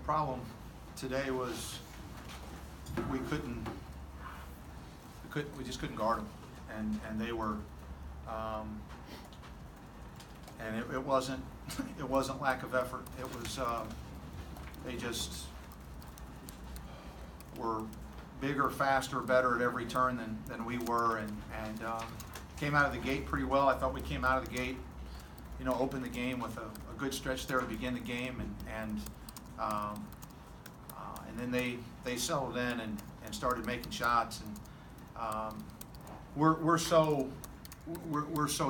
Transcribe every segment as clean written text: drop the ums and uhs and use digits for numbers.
problem today was we just couldn't guard them, and they were, and it wasn't it wasn't lack of effort. It was they just were bigger, faster, better at every turn than we were, and came out of the gate pretty well. I thought we came out of the gate, opened the game with a good stretch there to begin the game, and then they settled in and started making shots, and we're so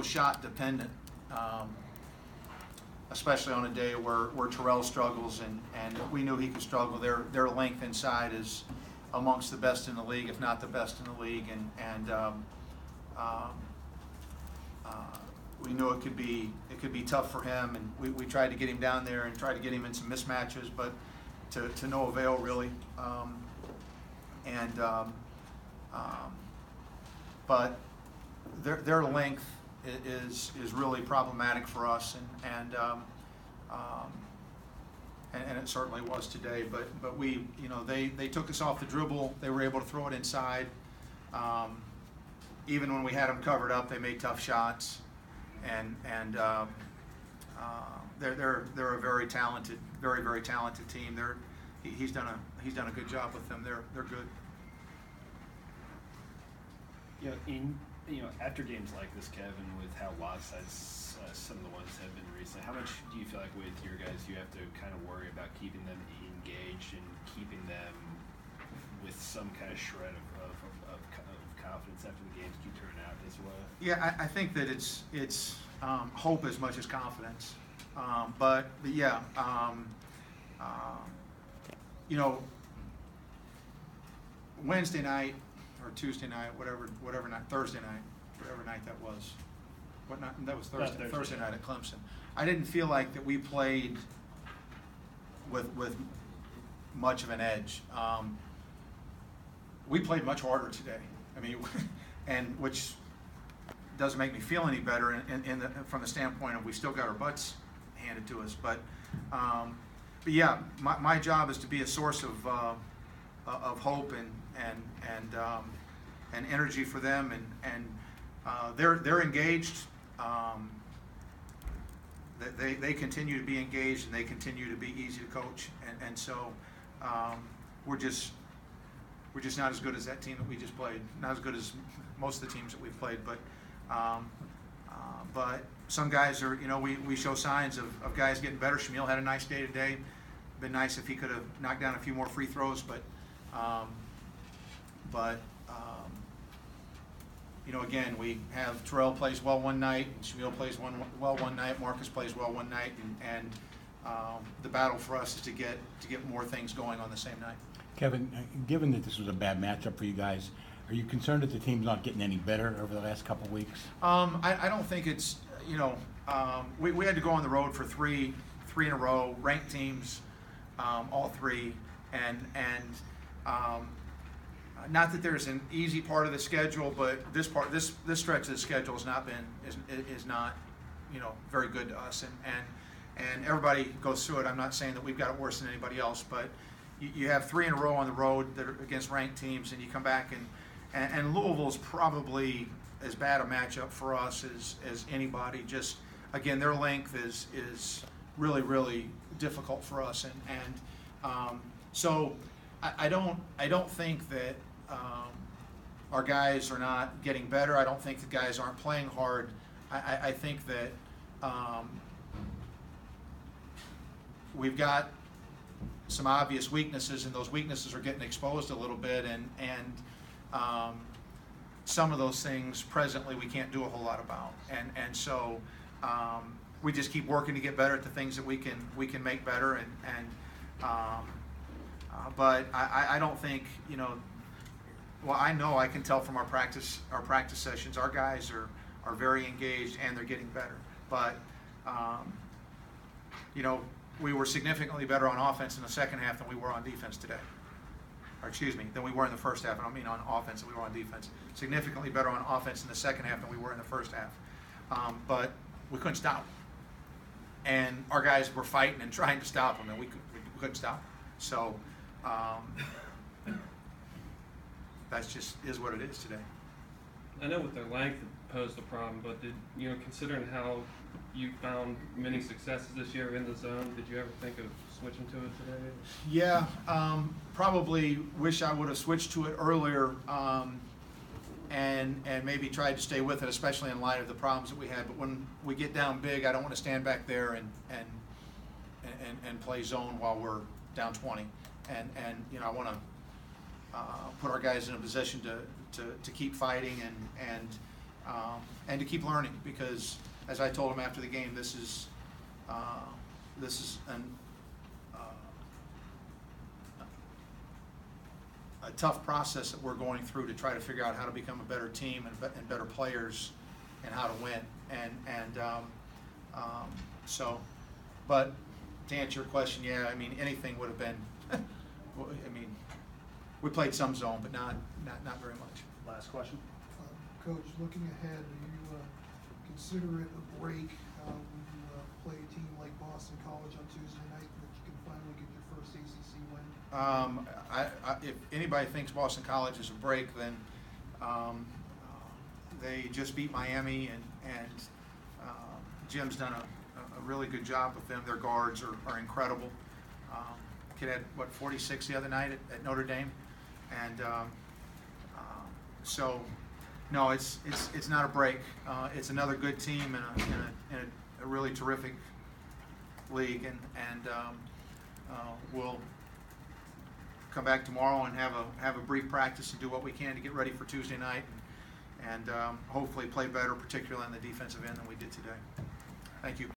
shot dependent, especially on a day where Terrell struggles, and we knew he could struggle. Their length inside is amongst the best in the league, if not the best in the league, and we knew it could be tough for him, and we tried to get him down there and tried to get him in some mismatches, but to no avail really. But their length is really problematic for us, and it certainly was today. But we, they took us off the dribble. They were able to throw it inside. Even when we had them covered up, they made tough shots, and they're a very talented, very talented team. He's done a good job with them. They're good. After games like this, Kevin, with how lopsided some of the ones have been recently, how much do you feel like with your guys you have to kind of worry about keeping them engaged and keeping them with some kind of shred of confidence after the games keep turning out this way? Yeah, I think that it's hope as much as confidence. But yeah, Wednesday night or Tuesday night, whatever night, Thursday night, whatever night that was. What night? That was Thursday. Thursday night at Clemson. I didn't feel like that we played with much of an edge. We played much harder today. I mean, and which doesn't make me feel any better from the standpoint of we still got our butts handed to us. But yeah, my job is to be a source of hope and energy for them, and they're engaged. They continue to be engaged, and they continue to be easy to coach, and so we're just not as good as that team that we just played. Not as good as most of the teams that we've played, but some guys are, we show signs of guys getting better. Shamil had a nice day today. Been nice if he could have knocked down a few more free throws, but again, we have Terrell plays well one night, Shamil plays well one night, Marcus plays well one night, and the battle for us is to get more things going on the same night. Kevin, given that this was a bad matchup for you guys, are you concerned that the team's not getting any better over the last couple of weeks? I don't think it's, we had to go on the road for three in a row, ranked teams, all three, and not that there's an easy part of the schedule, but this stretch of the schedule has not very good to us, and everybody goes through it. I'm not saying that we've got it worse than anybody else, but you have 3 in a row on the road that are against ranked teams, and you come back and Louisville's probably as bad a matchup for us as anybody. Just again, their length is really difficult for us, and so I don't think that our guys are not getting better. I don't think the guys aren't playing hard. I think that we've got some obvious weaknesses, and those weaknesses are getting exposed a little bit, and some of those things presently we can't do a whole lot about, and so we just keep working to get better at the things that we can make better, but I don't think, well, I know I can tell from our practice sessions, our guys are very engaged and they're getting better, but we were significantly better on offense in the second half than we were on defense today. Or excuse me, than we were in the first half. I don't mean on offense than we were on defense. Significantly better on offense in the second half than we were in the first half. But we couldn't stop. And our guys were fighting and trying to stop them, and we couldn't stop them. So that's just is what it is today. I know with their length it posed a problem, but considering how you found many successes this year in the zone, did you ever think of switching to it today? Yeah, probably wish I would have switched to it earlier, and maybe tried to stay with it, especially in light of the problems that we had. But when we get down big, I don't want to stand back there and play zone while we're down 20. And I want to put our guys in a position to keep fighting and to keep learning, because as I told them after the game, this is a tough process that we're going through to try to figure out how to become a better team and better players and how to win. So, but to answer your question, yeah, I mean, anything would have been. I mean, we played some zone, but not very much. Last question. Coach, looking ahead, do you consider it a break when you play a team like Boston College on Tuesday night, that you can finally get your first ACC win? If anybody thinks Boston College is a break, then they just beat Miami, and Jim's done a really good job with them. Their guards are incredible. Kid had 46 the other night at Notre Dame, and so no, it's not a break. It's another good team in a really terrific league, and we'll come back tomorrow and have a brief practice and do what we can to get ready for Tuesday night, and hopefully play better, particularly on the defensive end, than we did today. Thank you.